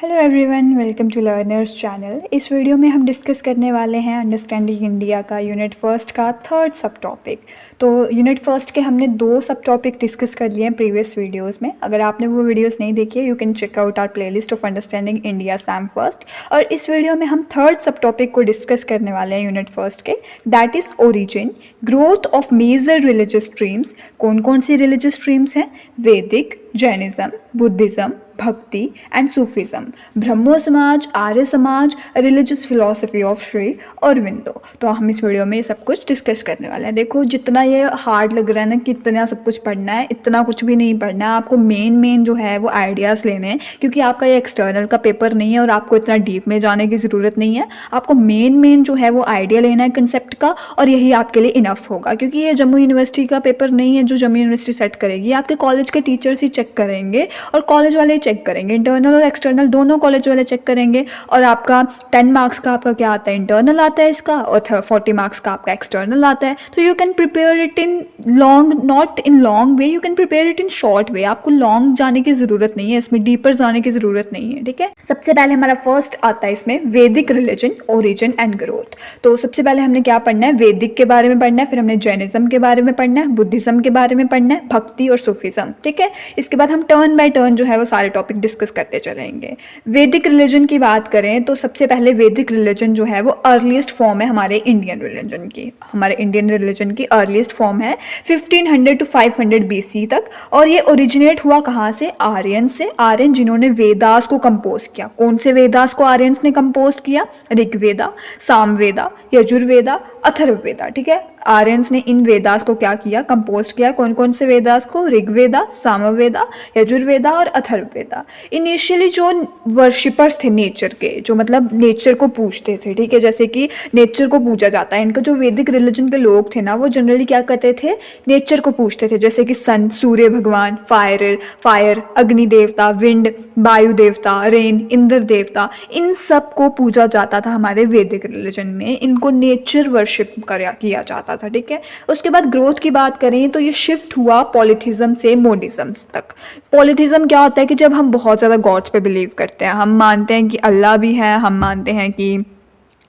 Hello everyone, welcome to learners channel. इस video में हम डिस्कस करने वाले हैं अंडरस्टैंडिंग इंडिया का यूनिट फर्स्ट का थर्ड सब टॉपिक। तो यूनिट फर्स्ट के हमने 2 सब टॉपिक डिस्कस कर लिए हैं प्रीवियस वीडियोस में। अगर आपने वो वीडियोस नहीं देखी है, you can check out our playlist of understanding India sem first. और इस वीडियो में हम थर्ड सब टॉपिक को डिस्कस करने वाले हैं यूनिट फर्स्ट के, that is origin, growth of major religious streams. कौन कौन सी रिलीजियस स्ट्रीम्स हैं? Vedic, Jainism, Buddhism, Bhakti and Sufism, Brahmo Samaj, Arya Samaj, religious philosophy of Shri Aurobindo. तो हम इस वीडियो में ये सब कुछ डिस्कस करने वाले हैं। देखो, जितना ये हार्ड लग रहा है ना कि इतना सब कुछ पढ़ना है, इतना कुछ भी नहीं पढ़ना है। आपको मेन जो है वो आइडियाज़ लेने हैं, क्योंकि आपका ये एक्सटर्नल का पेपर नहीं है और आपको इतना डीप में जाने की ज़रूरत नहीं है। आपको मेन जो है वो आइडिया लेना है कंसेप्ट का, और यही आपके लिए इनफ होगा। क्योंकि ये जम्मू यूनिवर्सिटी का पेपर नहीं है जो जम्मू यूनिवर्सिटी सेट करेगी, आपके कॉलेज के टीचर्स ही चेक करेंगे, और कॉलेज वाले चेक करेंगे, इंटरनल और एक्सटर्नल दोनों कॉलेज वाले चेक करेंगे। और आपका 10 मार्क्स का आपका क्या आता है? इंटरनल आता है इसका, और 40 मार्क्स का आपका एक्सटर्नल आता है। तो you can prepare it in long, not in long way, you can prepare it in short way. आपको लॉन्ग जाने की ज़रूरत नहीं है, इसमें डीपर जाने की ज़रूरत नहीं है। ठीक है, सबसे पहले हमारा फर्स्ट आता है इसमें वैदिक रिलीजन, ओरिजिन एंड ग्रोथ। तो सबसे पहले हमने क्या पढ़ना है? वैदिक के बारे में पढ़ना है, फिर हमने जैनिज्म के बारे में पढ़ना है, बुद्धिज्म के बारे में पढ़ना है, भक्ति और सूफिज्म। ठीक है, इसके बाद हम टर्न बाय टर्न जो है वो सारे टॉपिक डिस्कस करते चलेंगे। वैदिक रिलीजन की बात करें तो सबसे पहले वैदिक रिलीजन जो है वो अर्लीस्ट फॉर्म है हमारे इंडियन रिलीजन की। हमारे इंडियन रिलीजन की अर्लीस्ट फॉर्म है 1500 to 500 BC तक। और ये ओरिजिनेट हुआ कहाँ से? आर्यन से। आर्यन जिन्होंने वेदास को कंपोज किया। कौन से वेदास को आर्यंस ने कंपोज किया? ऋग्वेदा, सामवेदा, यजुर्वेदा, अथर्ववेदा। ठीक है, आर्यंस ने इन वेदास को क्या किया? कंपोज किया। कौन कौन से वेदास को? ऋग्वेदा, सामवेदा, यजुर्वेदा और अथर्ववेदा। इनिशियली जो वर्शिपर्स थे नेचर के, जो मतलब नेचर को पूजते थे, ठीक है, जैसे कि नेचर को पूजा जाता है, इनका जो वैदिक रिलीजन के लोग थे ना, वो जनरली क्या करते थे? नेचर को पूजते थे। जैसे कि सन, सूर्य भगवान, फायर, अग्नि देवता, विंड, वायु देवता, रेन, इंद्र देवता, इन सब को पूजा जाता था हमारे वैदिक रिलीजन में। इनको नेचर वर्शिप किया जाता था। ठीक है, उसके बाद ग्रोथ की बात करें तो ये शिफ्ट हुआ पॉलिथिज्म से मोनिज्म तक। पॉलिथिज्म क्या होता है कि जब हम बहुत ज़्यादा गॉड्स पे बिलीव करते हैं, हम मानते हैं कि अल्लाह भी है, हम मानते हैं कि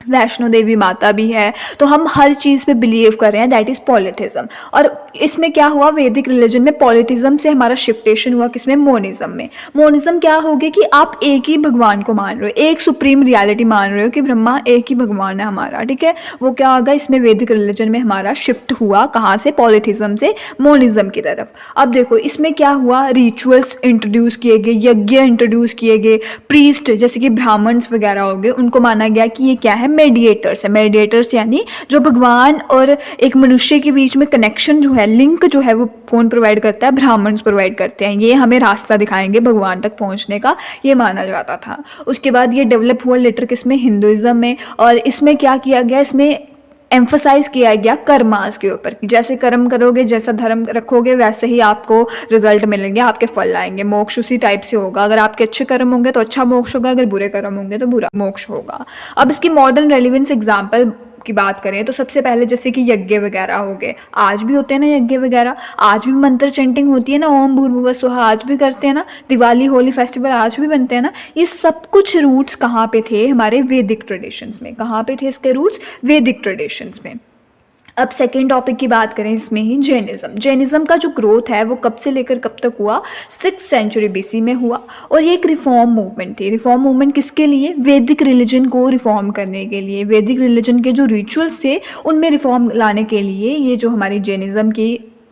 वैष्णो देवी माता भी है, तो हम हर चीज़ पे बिलीव कर रहे हैं, दैट इज़ पॉलिथिज्म। और इसमें क्या हुआ? वैदिक रिलीजन में पॉलिथिज्म से हमारा शिफ्टेशन हुआ किसमें? मोनिज्म में। मोनिज्म क्या होगी कि आप एक ही भगवान को मान रहे हो, एक सुप्रीम रियलिटी मान रहे हो कि ब्रह्मा एक ही भगवान है हमारा। ठीक है, वो क्या होगा? इसमें वैदिक रिलीजन में हमारा शिफ्ट हुआ कहाँ से? पॉलिथिज्म से मोनिज्म की तरफ। अब देखो, इसमें क्या हुआ? रिचुअल्स इंट्रोड्यूस किए गए, यज्ञ इंट्रोड्यूस किए गए, प्रीस्ट जैसे कि ब्राह्मण्स वगैरह हो गए, उनको माना गया कि ये क्या है? मेडिएटर्स है। मेडिएटर्स यानी जो भगवान और एक मनुष्य के बीच में कनेक्शन जो है, लिंक जो है, वो कौन प्रोवाइड करता है? ब्राह्मण्स प्रोवाइड करते हैं। ये हमें रास्ता दिखाएंगे भगवान तक पहुंचने का, ये माना जाता था। उसके बाद ये डेवलप हुआ लेटर किसमें? हिंदुइज्म में। और इसमें क्या किया गया? इसमें एम्फोसाइज किया गया कर्मास के ऊपर, जैसे कर्म करोगे, जैसा धर्म रखोगे, वैसे ही आपको रिजल्ट मिलेंगे, आपके फल आएंगे। मोक्ष उसी टाइप से होगा। अगर आपके अच्छे कर्म होंगे तो अच्छा मोक्ष होगा, अगर बुरे कर्म होंगे तो बुरा मोक्ष होगा। अब इसकी मॉडर्न रेलिवेंस एग्जाम्पल की बात करें तो सबसे पहले जैसे कि यज्ञ वगैरह हो गए, आज भी होते हैं ना यज्ञ वगैरह, आज भी मंत्र चेंटिंग होती है ना, ओम भूर्भुवः स्वः, आज भी करते हैं ना, दिवाली, होली फेस्टिवल आज भी बनते हैं ना। ये सब कुछ रूट्स कहाँ पे थे? हमारे वैदिक ट्रेडिशंस में। कहाँ पे थे इसके रूट्स? वैदिक ट्रेडिशंस में। अब सेकेंड टॉपिक की बात करें इसमें ही, जैनिज्म। जैनिज्म का जो ग्रोथ है वो कब से लेकर कब तक हुआ? 6th सेंचुरी BC में हुआ। और ये एक रिफॉर्म मूवमेंट थी। रिफॉर्म मूवमेंट किसके लिए? वैदिक रिलीजन को रिफॉर्म करने के लिए। वैदिक रिलीजन के जो रिचुअल्स थे उनमें रिफॉर्म लाने के लिए ये जो हमारी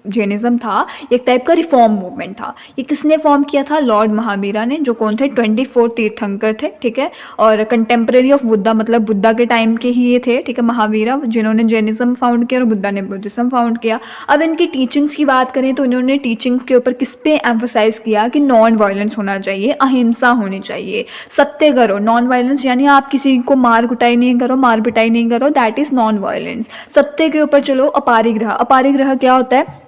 जैनिज्म था, एक टाइप का रिफॉर्म मूवमेंट था। ये किसने फॉर्म किया था? लॉर्ड महावीरा ने, जो कौन थे? 24 तीर्थंकर थे। ठीक है, और कंटेम्प्रेरी ऑफ बुद्धा, मतलब बुद्धा के टाइम के ही ये थे। ठीक है, महावीरा, जिन्होंने जैनिज्म फाउंड किया और बुद्धा ने बुद्धिज्म फाउंड किया। अब इनकी टीचिंग्स की बात करें तो इन्होंने टीचिंग्स के ऊपर किस पे एम्फोसाइज किया कि नॉन वायलेंस होना चाहिए, अहिंसा होनी चाहिए, सत्य करो। नॉन वायलेंस यानी आप किसी को मार कुटाई नहीं करो, मार पिटाई नहीं करो, दैट इज नॉन वायलेंस। सत्य के ऊपर चलो। अपारिग्रह, अपारिग्रह क्या होता है?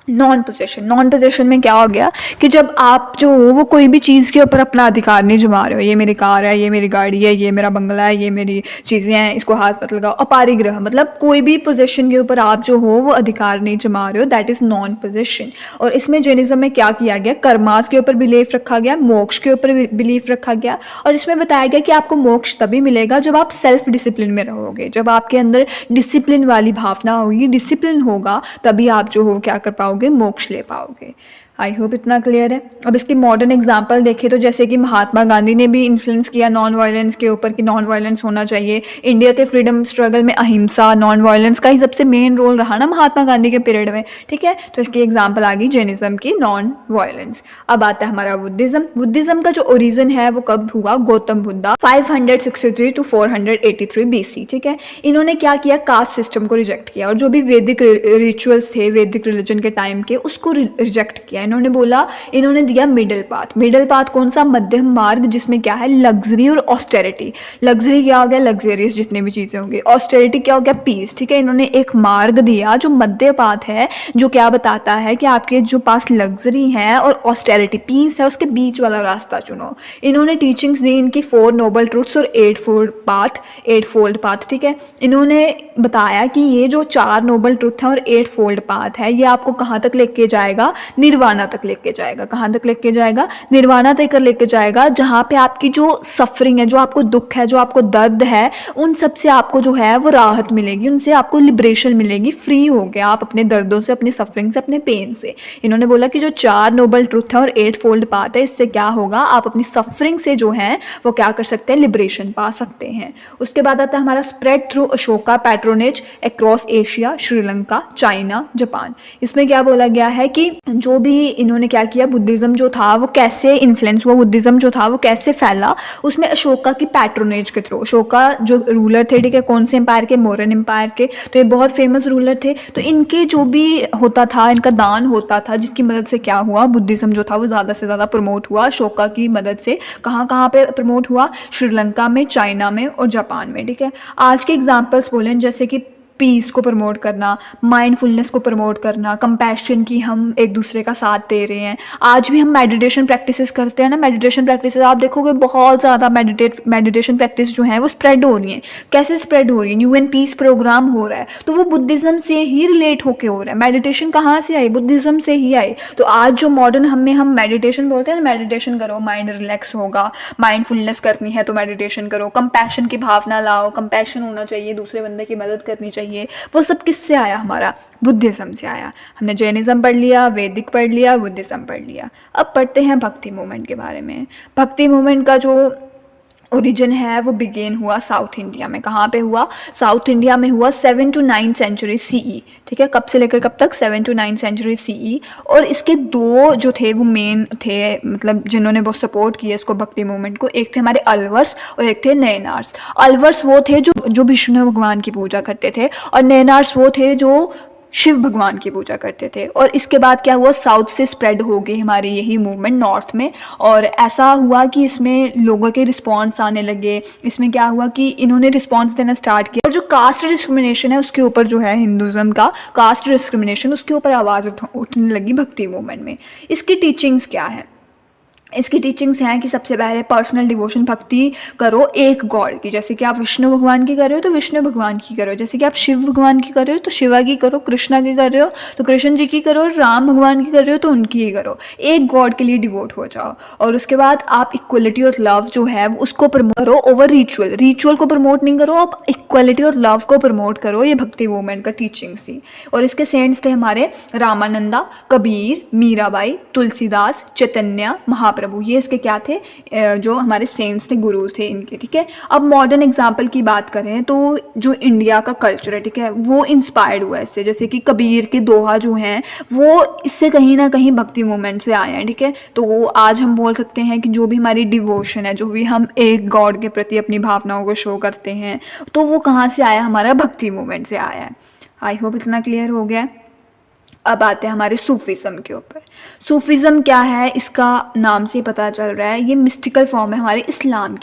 नॉन पोजेशन में क्या हो गया कि जब आप जो हो वो कोई भी चीज़ के ऊपर अपना अधिकार नहीं जमा रहे हो, ये मेरी कार है, ये मेरी गाड़ी है, ये मेरा बंगला है, ये मेरी चीज़ें हैं, इसको हाथ मत लगाओ। अपारिग्रह मतलब कोई भी पोजेशन के ऊपर आप जो हो वो अधिकार नहीं जमा रहे हो, दैट इज़ नॉन पोजेशन। और इसमें जैनिज्म में क्या किया गया, कर्मास के ऊपर बिलीफ रखा गया, मोक्ष के ऊपर बिलीफ रखा गया, और इसमें बताया गया कि आपको मोक्ष तभी मिलेगा जब आप सेल्फ डिसिप्लिन में रहोगे, जब आपके अंदर डिसिप्लिन वाली भावना होगी, डिसिप्लिन होगा, तभी आप जो हो क्या कर पाओगे, मोक्ष ले पाओगे। आई होप इतना क्लियर है। अब इसकी मॉडर्न एग्जांपल देखें तो जैसे कि महात्मा गांधी ने भी इन्फ्लुएंस किया नॉन वायलेंस के ऊपर कि नॉन वायलेंस होना चाहिए। इंडिया के फ्रीडम स्ट्रगल में अहिंसा, नॉन वायलेंस का ही सबसे मेन रोल रहा ना महात्मा गांधी के पीरियड में, ठीक है। तो इसकी एग्जाम्पल आ गई जैनिज्म की, नॉन वायलेंस। अब आता है हमारा बुद्धिज्म। बुद्धिज्म का जो ओरिजिन है वो कब हुआ, गौतम बुद्धा 563 टू 483 BC, ठीक है। इन्होंने क्या किया, कास्ट सिस्टम को रिजेक्ट किया और जो भी वैदिक रिचुअल्स थे वैदिक रिलीजन के टाइम के, उसको रिजेक्ट किया। इन्होंने बोला, इन्होंने दिया मिडिल पाथ। मिडिल पाथ कौन सा, मध्यम मार्ग, जिसमें क्या है, लग्जरी और ऑस्टेरिटी। लग्जरी क्या हो गया, लग्जरियस जितनी भी चीज़ें होंगी। ऑस्टेरिटी क्या हो गया, पीस, ठीक है। इन्होंने एक मार्ग दिया जो मध्य पाथ है, जो क्या बताता है कि आपके जो पास लग्जरी है और ऑस्टेरिटी पीस है, उसके बीच वाला रास्ता चुनो। इन्होंने टीचिंग्स दी इनकी 4 नोबल ट्रूथ्स और 8 फोल्ड पाथ, ठीक है। इन्होंने बताया कि ये जो 4 नोबल ट्रूथ है और 8 फोल्ड पाथ है, ये आपको कहाँ तक लेके जाएगा, निर्वाणा तक लेके जाएगा। कहाँ तक लेके जाएगा, निर्वाणा तक लेके जाएगा, जहाँ पे आपकी जो सफरिंग है, जो आपको दुख है, जो आपको दर्द है, उन सब से आपको जो है वो राहत मिलेगी, उनसे आपको लिबरेशन मिलेगी, फ्री हो गया आप अपने दर्दों से, अपनी सफरिंग से, अपने पेन से। इन्होंने बोला कि जो 4 नोबल ट्रूथ है और 8 फोल्ड पाथ है, इससे क्या होगा, आप अपनी सफरिंग से जो है वो क्या कर सकते हैं, लिबरेशन पा सकते हैं। उसके बाद आता है हमारा spread through Ashoka patronage across Asia, Sri Lanka, China, Japan. इसमें क्या बोला गया है कि जो भी इन्होंने क्या किया, बुद्धिज्म जो था वो कैसे इन्फ्लुएंस हुआ, बुद्धिज्म जो था वो कैसे फैला, उसमें अशोका की पैट्रोनेज के थ्रू। अशोका जो रूलर थे, ठीक है, कौन से एम्पायर के, मौर्यन एम्पायर के, तो ये बहुत फेमस रूलर थे। तो इनके जो भी होता था, इनका दान होता था, जिसकी मदद से क्या हुआ, बुद्धिज्म जो था वो ज़्यादा से ज़्यादा प्रमोट हुआ अशोका की मदद से। कहाँ कहाँ पे प्रमोट हुआ, श्रीलंका में, चाइना में और जापान में, ठीक है। आज के एग्जाम्पल्स बोलें जैसे कि पीस को प्रमोट करना, माइंडफुलनेस को प्रमोट करना, कंपैशन की हम एक दूसरे का साथ दे रहे हैं। आज भी हम मेडिटेशन प्रैक्टिसेस करते हैं ना, मेडिटेशन प्रैक्टिसेस आप देखोगे बहुत ज़्यादा मेडिटेशन प्रैक्टिस जो है वो स्प्रेड हो रही है। कैसे स्प्रेड हो रही है, UN पीस प्रोग्राम हो रहा है, तो वो बुद्धिज़्म से ही रिलेट होके हो रहा है। मेडिटेशन कहाँ से आई, बुद्धिज़्म से ही आई। तो आज जो मॉडर्न हम मेडिटेशन बोलते हैं ना, मेडिटेशन करो माइंड रिलैक्स होगा, माइंडफुलनेस करनी है तो मेडिटेशन करो, कंपैशन की भावना लाओ, कंपैशन होना चाहिए, दूसरे बंदे की मदद करनी चाहिए, वो सब किससे आया, हमारा बुद्धिज्म से आया। हमने जैनिज्म पढ़ लिया, वैदिक पढ़ लिया, बुद्धिज्म पढ़ लिया। अब पढ़ते हैं भक्ति मूवमेंट के बारे में। भक्ति मूवमेंट का जो ओरिजिन है वो बिगेन हुआ साउथ इंडिया में। कहाँ पे हुआ, साउथ इंडिया में हुआ 7 to 9 सेंचुरी CE, ठीक है। कब से लेकर कब तक, 7 to 9 सेंचुरी CE। और इसके दो जो थे वो मेन थे, मतलब जिन्होंने बहुत सपोर्ट किया इसको, भक्ति मूवमेंट को। एक थे हमारे अलवर्स और एक थे नैनार्स। अलवर्स वो थे जो विष्णु भगवान की पूजा करते थे, और नैनार्स वो थे जो शिव भगवान की पूजा करते थे। और इसके बाद क्या हुआ, साउथ से स्प्रेड हो गई हमारी यही मूवमेंट नॉर्थ में, और ऐसा हुआ कि इसमें लोगों के रिस्पांस आने लगे। इसमें क्या हुआ कि इन्होंने रिस्पांस देना स्टार्ट किया, और जो कास्ट डिस्क्रिमिनेशन है उसके ऊपर जो है, हिंदुज़म का कास्ट डिस्क्रिमिनेशन, उसके ऊपर आवाज़ उठने लगी भक्ति मूवमेंट में। इसकी टीचिंग्स क्या है, इसकी टीचिंग्स हैं कि सबसे पहले पर्सनल डिवोशन, भक्ति करो एक गॉड की। जैसे कि आप विष्णु भगवान की कर रहे हो तो विष्णु भगवान की करो, जैसे कि आप शिव भगवान की कर रहे हो तो शिवा की करो, कृष्णा की कर रहे हो तो कृष्ण जी की करो, राम भगवान की कर रहे हो तो उनकी ही करो। एक गॉड के लिए डिवोट हो जाओ। और उसके बाद आप इक्वलिटी और लव जो है उसको प्रमोट करो ओवर रिचुअल। रिचुअल को प्रमोट नहीं करो, आप इक्वलिटी और लव को प्रमोट करो। ये भक्ति मूवमेंट का टीचिंग्स थी। और इसके सेंट्स थे हमारे रामानंदा, कबीर, मीराबाई, तुलसीदास, चैतन्य महाप्रभु। ये इसके क्या थे, जो हमारे सेंट्स थे, गुरु थे इनके, ठीक है। अब मॉडर्न एग्जाम्पल की बात करें तो जो इंडिया का कल्चर है, ठीक है, वो इंस्पायर्ड हुआ इससे। जैसे कि कबीर के दोहा जो हैं वो इससे कहीं ना कहीं भक्ति मूवमेंट से आए हैं, ठीक है। तो वो आज हम बोल सकते हैं कि जो भी हमारी डिवोशन है, जो भी हम एक गॉड के प्रति अपनी भावनाओं को शो करते हैं, तो वो कहाँ से आया, हमारा भक्ति मूवमेंट से आया है। आई होप इतना क्लियर हो गया है। अब आते हैं हमारे सूफीज़म के ऊपर। सूफीज़म क्या है, इसका नाम से ही पता चल रहा है, ये मिस्टिकल फॉर्म है हमारे इस्लाम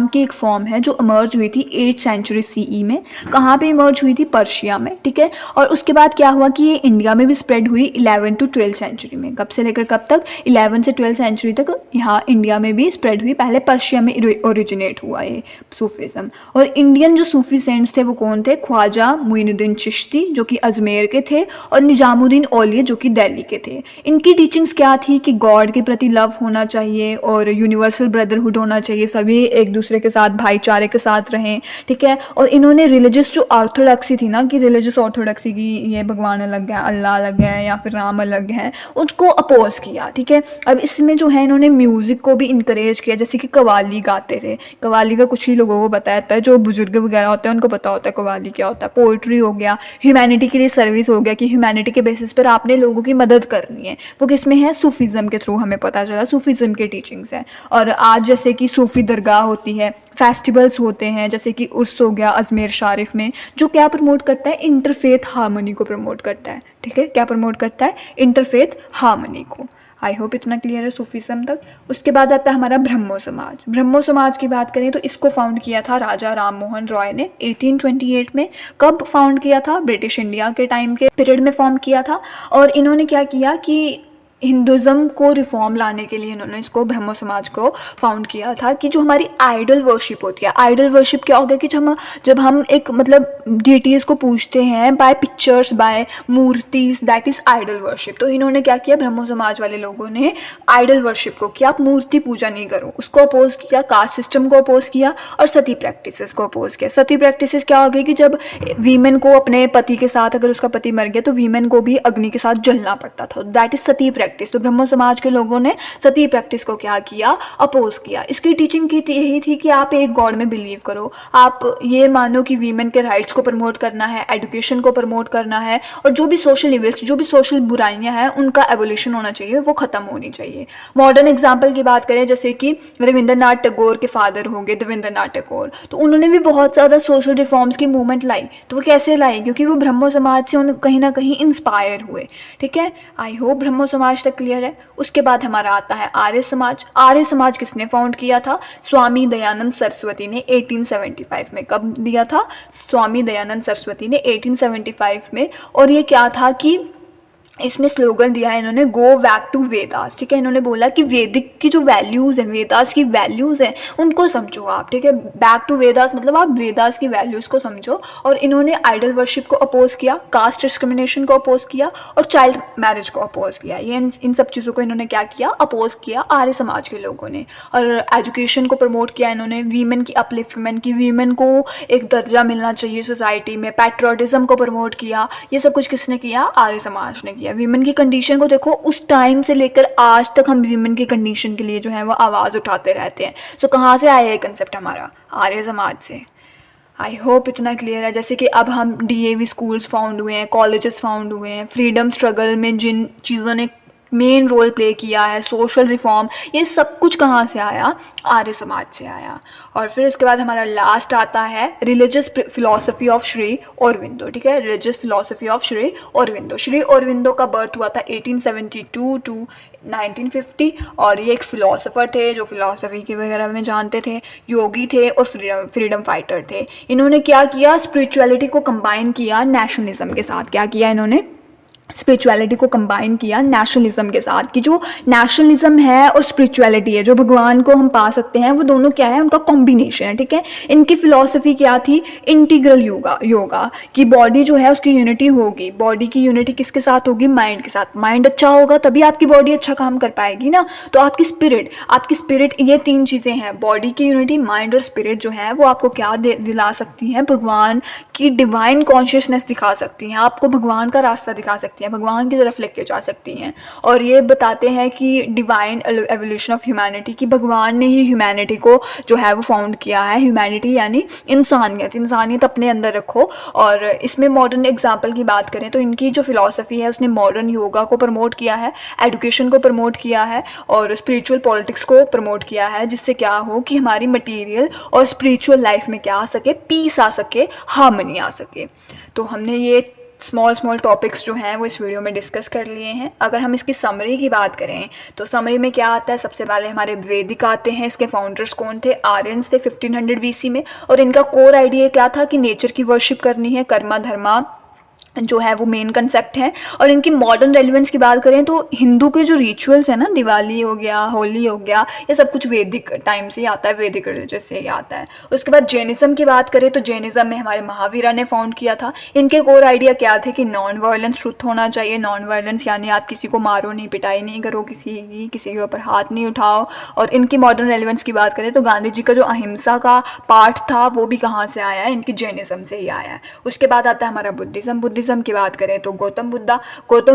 की एक फॉर्म है जो इमर्ज हुई थी 8th सेंचुरी सीई में। कहाँ पे इमर्ज हुई थी? पर्शिया में, ठीक है। और उसके बाद क्या हुआ कि ये इंडिया में भी स्प्रेड हुई 11 to 12 सेंचुरी में। कब से लेकर कब तक? 11 से 12 सेंचुरी तक यहाँ इंडिया में भी स्प्रेड हुई। पहले पर्शिया में ओरिजिनेट हुआ ये सूफीज़म। और इंडियन जो सूफी सेंट्स थे वो कौन थे? ख्वाजा मुइनुद्दीन चिश्ती जो कि अजमेर के थे, और निजामुद्दीन औलिया जो कि दिल्ली के थे। इनकी टीचिंग्स क्या थी कि गॉड के प्रति लव होना चाहिए और यूनिवर्सल ब्रदरहुड होना चाहिए, सभी एक दूसरे के साथ भाईचारे के साथ रहें, ठीक है। और इन्होंने रिलीजियस जो ऑर्थोडॉक्सी थी ना, कि रिलीजियस ऑर्थोडॉक्सी की ये भगवान अलग है, अल्लाह अलग है या फिर राम अलग है, उसको अपोज किया, ठीक है। अब इसमें जो है इन्होंने म्यूज़िक को भी इंकरेज किया, जैसे कि कव्वाली गाते थे। कव्वाली का कुछ ही लोगों को पता रहता है, जो बुजुर्ग वगैरह होते हैं उनको पता होता है कव्वाली क्या होता है। पोइट्री हो गया, ह्यूमैनिटी के लिए सर्विस हो गया कि ह्यूमैनिटी के बेसिस पर आपने लोगों की मदद करनी है, वो किस में है? सूफीज़म के थ्रू हमें पता चला, सूफीज़म के टीचिंग्स है। और आज जैसे कि सूफी दरगाह होती है, फेस्टिवल्स होते हैं जैसे कि उर्स हो गया अजमेर शरीफ में, जो क्या प्रमोट करता है? इंटरफेथ हार्मनी को प्रमोट करता है, ठीक है। क्या प्रमोट करता है? इंटरफेथ हार्मनी को। आई होप इतना क्लियर है सूफीज़म तक। उसके बाद आता है हमारा ब्रह्मो समाज। ब्रह्मो समाज की बात करें तो इसको फाउंड किया था राजा राम मोहन रॉय ने 1828 में। कब फाउंड किया था? ब्रिटिश इंडिया के टाइम के पीरियड में फॉर्म किया था। और इन्होंने क्या किया कि हिंदुज़म को रिफॉर्म लाने के लिए इन्होंने इसको ब्रह्मो समाज को फाउंड किया था कि जो हमारी आइडल वर्शिप होती है, आइडल वर्शिप क्या होगा कि जब हम एक मतलब डीटीज़ को पूछते हैं बाय पिक्चर्स, बाय मूर्तिज, दैट इज़ आइडल वर्शिप। तो इन्होंने क्या किया, ब्रह्मो समाज वाले लोगों ने आइडल वर्शिप को, कि आप मूर्ति पूजा नहीं करो, उसको अपोज किया, कास्ट सिस्टम को अपोज किया और सती प्रैक्टिसेस को अपोज किया। सती प्रैक्टिसेस क्या हो गई कि जब वीमेन को अपने पति के साथ, अगर उसका पति मर गया तो वीमेन को भी अग्नि के साथ जलना पड़ता था, दैट इज सती प्रैक्टिस। तो ब्रह्मो समाज के लोगों ने सती प्रैक्टिस को क्या किया? अपोज किया। इसकी टीचिंग की यही थी कि आप एक गॉड में बिलीव करो, आप ये मानो कि वीमेन के राइट्स को प्रमोट करना है, एजुकेशन को प्रमोट करना है, और जो भी सोशल इविल्स, जो भी सोशल बुराइयां हैं उनका एवोल्यूशन होना चाहिए, वो खत्म होनी चाहिए। मॉडर्न एग्जाम्पल की बात करें जैसे कि रविंद्रनाथ टैगोर के फादर होंगे देवेंद्रनाथ टैगोर, तो उन्होंने भी बहुत ज़्यादा सोशल रिफॉर्म्स की मूवमेंट लाई। तो वो कैसे लाई? क्योंकि वो ब्रह्मो समाज से उन कहीं ना कहीं इंस्पायर हुए, ठीक है। आई होप ब्रह्मो समाज तक क्लियर है। उसके बाद हमारा आता है आर्य समाज। आर्य समाज किसने फाउंड किया था? स्वामी दयानंद सरस्वती ने 1875 में। कब दिया था? स्वामी दयानंद सरस्वती ने 1875 में। और ये क्या था कि इसमें स्लोगन दिया है इन्होंने, गो बैक टू वेदास, ठीक है। इन्होंने बोला कि वैदिक की जो वैल्यूज़ हैं, वेदास की वैल्यूज़ हैं, उनको समझो आप, ठीक है। बैक टू वेदास मतलब आप वेदास की वैल्यूज़ को समझो। और इन्होंने आइडल वर्शिप को अपोज किया, कास्ट डिस्क्रिमिनेशन को अपोज किया और चाइल्ड मैरिज को अपोज किया। ये इन सब चीज़ों को इन्होंने क्या किया? अपोज किया आर्य समाज के लोगों ने। और एजुकेशन को प्रमोट किया इन्होंने, वीमेन की अपलिफ्टमेंट की, वीमेन को एक दर्जा मिलना चाहिए सोसाइटी में, पैट्रियोटिज्म को प्रमोट किया। ये सब कुछ किसने किया? आर्य समाज ने किया। वीमेन की कंडीशन को देखो, उस टाइम से लेकर आज तक हम वीमेन की कंडीशन के लिए जो है वो आवाज़ उठाते रहते हैं। सो कहाँ से आया ये कंसेप्ट? हमारा आर्य समाज से। आई होप इतना क्लियर है। जैसे कि अब हम डीएवी स्कूल्स फाउंड हुए हैं, कॉलेजेस फाउंड हुए हैं, फ्रीडम स्ट्रगल में जिन चीज़ों ने मेन रोल प्ले किया है, सोशल रिफॉर्म, ये सब कुछ कहाँ से आया? आर्य समाज से आया। और फिर इसके बाद हमारा लास्ट आता है religious philosophy of Shri Aurobindo, ठीक है। Religious philosophy of Shri Aurobindo. Shri Aurobindo का बर्थ हुआ था 1872 to 1950। और ये एक फ़िलासफ़र थे जो फिलॉसफी के वगैरह में जानते थे, योगी थे और फ्रीडम फाइटर थे। इन्होंने क्या किया? स्पिरिचुअलिटी को कंबाइन किया नेशनलिज्म के साथ। क्या किया इन्होंने? स्पिरिचुअलिटी को कंबाइन किया नेशनलिज्म के साथ, कि जो नेशनलिज्म है और स्पिरिचुअलिटी है, जो भगवान को हम पा सकते हैं, वो दोनों क्या है? उनका कॉम्बिनेशन है, ठीक है। इनकी फिलॉसफी क्या थी? इंटीग्रल योगा कि बॉडी जो है उसकी यूनिटी होगी। बॉडी की यूनिटी किसके साथ होगी? माइंड के साथ। माइंड अच्छा होगा तभी आपकी बॉडी अच्छा काम कर पाएगी ना। तो आपकी स्पिरिट, ये तीन चीज़ें हैं, बॉडी की यूनिटी, माइंड और स्पिरिट जो है वो आपको क्या दिला सकती हैं? भगवान की डिवाइन कॉन्शियसनेस दिखा सकती हैं, आपको भगवान का रास्ता दिखा सकती हैं, भगवान की तरफ लेके जा सकती हैं। और ये बताते हैं कि डिवाइन एवोल्यूशन ऑफ ह्यूमैनिटी, कि भगवान ने ही ह्यूमैनिटी को जो है वो फाउंड किया है। ह्यूमैनिटी यानी इंसानियत अपने अंदर रखो। और इसमें मॉडर्न एग्जाम्पल की बात करें तो इनकी जो फिलॉसफी है उसने मॉडर्न योगा को प्रमोट किया है, एजुकेशन को प्रमोट किया है और स्पिरिचुअल पॉलिटिक्स को प्रमोट किया है, जिससे क्या हो कि हमारी मटीरियल और स्पिरिचुअल लाइफ में क्या आ सके? पीस आ सके, हार्मनी आ सके। तो हमने ये स्मॉल टॉपिक्स जो हैं वो इस वीडियो में डिस्कस कर लिए हैं। अगर हम इसकी समरी की बात करें तो समरी में क्या आता है, सबसे पहले हमारे वैदिक आते हैं। इसके फाउंडर्स कौन थे? आर्यंस थे 1500 BC में, और इनका कोर आइडिया क्या था कि नेचर की वर्शिप करनी है, कर्मा धर्मा जो है वो मेन कंसेप्ट है। और इनकी मॉडर्न रेलिवेंस की बात करें तो हिंदू के जो रिचुअल्स हैं ना, दिवाली हो गया, होली हो गया, ये सब कुछ वैदिक टाइम से ही आता है, वैदिक रिलीजन से ही आता है। उसके बाद जैनिज्म की बात करें तो जैनिज्म में हमारे महावीरा ने फाउंड किया था। इनके कोर आइडिया क्या थे कि नॉन वायलेंस ट्रुथ होना चाहिए। नॉन वायलेंस यानी आप किसी को मारो नहीं, पिटाई नहीं करो, किसी के ऊपर हाथ नहीं उठाओ। और इनकी मॉडर्न रेलिवेंस की बात करें तो गांधी जी का जो अहिंसा का पाठ था वो भी कहाँ से आया है? इनकी जैनिज्म से ही आया है। उसके बाद आता है हमारा बुद्धिज्म की बात करें तो गौतम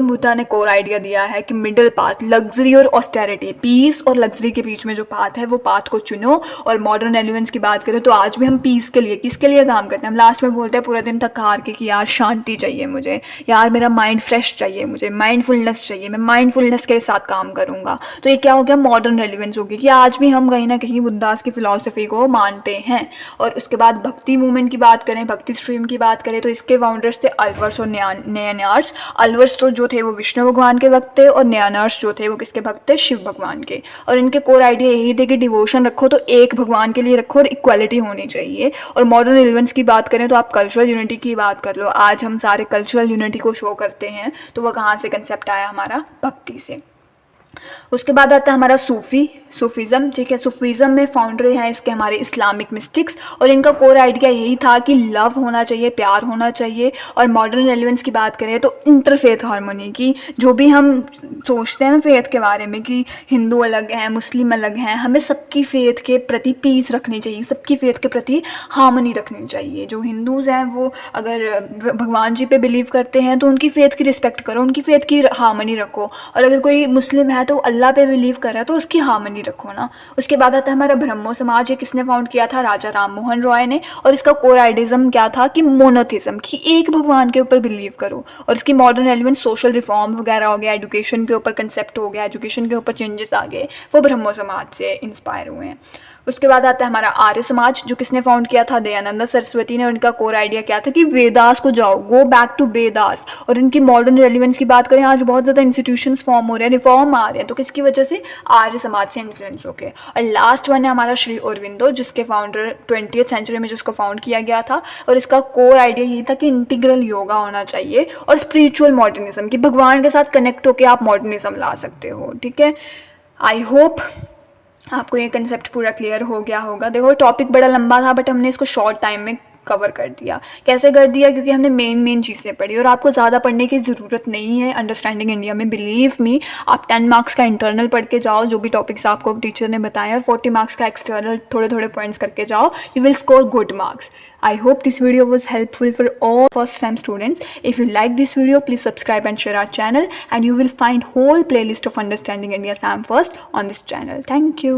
बुद्धा ने कोर आइडिया दिया है कि मिडिल पाथ, लग्जरी और ऑस्टेरिटी, पीस और लग्जरी के बीच में जो पाथ है वो पाथ को चुनो। और मॉडर्न एलिमेंट्स की बात करें तो आज भी हम पीस के लिए, किसके लिए काम करते हैं? हम लास्ट में बोलते हैं पूरा दिन थक हार के कि यार शांति चाहिए मुझे, यार मेरा माइंड फ्रेश चाहिए, मुझे माइंडफुलनेस चाहिए, मैं माइंडफुलनेस के साथ काम करूंगा। तो ये क्या हो गया? मॉडर्न रेलिवेंस होगी कि आज भी हम कहीं ना कहीं बुद्धास की फिलॉसफी को मानते हैं। और उसके बाद भक्ति मूवमेंट की बात करें, भक्ति स्ट्रीम की बात करें तो इसके फाउंडर्स थे अल्वर्स और नयनार्स। अल्वर्स तो जो थे वो विष्णु भगवान के भक्त थे, और नयनार्स जो थे वो किसके भक्त थे? शिव भगवान के। और इनके कोर आइडिया यही थे कि डिवोशन रखो तो एक भगवान के लिए रखो और इक्वालिटी होनी चाहिए। और मॉडर्न रिलेवेंस की बात करें तो आप कल्चरल यूनिटी की बात कर लो। आज हम सारे कल्चरल यूनिटी को शो करते हैं, तो वह कहाँ से कंसेप्ट आया? हमारा भक्ति से। उसके बाद आता है हमारा सूफीज़म। ठीक है, सूफीज़म में फाउंडर हैं इसके हमारे इस्लामिक मिस्टिक्स, और इनका कोर आइडिया यही था कि लव होना चाहिए, प्यार होना चाहिए। और मॉडर्न रेलिवेंस की बात करें तो इंटरफेथ हार्मोनी की, जो भी हम सोचते हैं ना फेथ के बारे में कि हिंदू अलग हैं, मुस्लिम अलग हैं, हमें सबकी फेथ के प्रति पीस रखनी चाहिए, सबकी फेथ के प्रति हार्मनी रखनी चाहिए। जो हिंदूज़ हैं वो अगर भगवान जी पे बिलीव करते हैं तो उनकी फेथ की रिस्पेक्ट करो, उनकी फेथ की हार्मनी रखो। और अगर कोई मुस्लिम है तो अल्लाह पे बिलीव कर रहा है तो उसकी हार्मनी रखो ना। उसके बाद आता है हमारा ब्रह्मो समाज। ये किसने फाउंड किया था? राजा राम मोहन रॉय ने। और इसका कोर आइडिज्म क्या था कि मोनोथिज्म, कि एक भगवान के ऊपर बिलीव करो। और इसकी मॉडर्न एलिमेंट सोशल रिफॉर्म वगैरह हो गया, एजुकेशन के ऊपर कंसेप्ट हो गया, एजुकेशन के ऊपर चेंजेस आ गए, वो ब्रह्मो समाज से इंस्पायर हुए हैं। उसके बाद आता है हमारा आर्य समाज, जो किसने फाउंड किया था? दयानंद सरस्वती ने। उनका कोर आइडिया क्या था कि वेदास को जाओ, गो बैक टू वेदास। और इनकी मॉडर्न रेलिवेंस की बात करें, आज बहुत ज़्यादा इंस्टीट्यूशंस फॉर्म हो रहे हैं, रिफॉर्म आ रहे हैं, तो किसकी वजह से? आर्य समाज से इन्फ्लुएंस होकर। और लास्ट वन है हमारा श्री अरविंदो, जिसके फाउंडर 20th सेंचुरी में जिसको फाउंड किया गया था। और इसका कोर आइडिया यही था कि इंटीग्रल योगा होना चाहिए और स्पिरिचुअल मॉडर्निज्म, कि भगवान के साथ कनेक्ट होकर आप मॉडर्निज्म ला सकते हो। ठीक है, आई होप आपको ये कंसेप्ट पूरा क्लियर हो गया होगा। देखो टॉपिक बड़ा लंबा था बट हमने इसको शॉर्ट टाइम में कवर कर दिया। कैसे कर दिया? क्योंकि हमने मेन चीज़ें पढ़ी, और आपको ज़्यादा पढ़ने की ज़रूरत नहीं है अंडरस्टैंडिंग इंडिया में। बिलीव मी, आप 10 मार्क्स का इंटरनल पढ़ के जाओ, जो भी टॉपिक्स आपको टीचर ने बताया, और 40 मार्क्स का एक्सटर्नल थोड़े पॉइंट्स करके जाओ, you will score good marks. I hope this video was helpful for all first time students. If you like this video, please subscribe and share our channel, and you will find whole playlist of Understanding India SAM First on this channel. Thank you.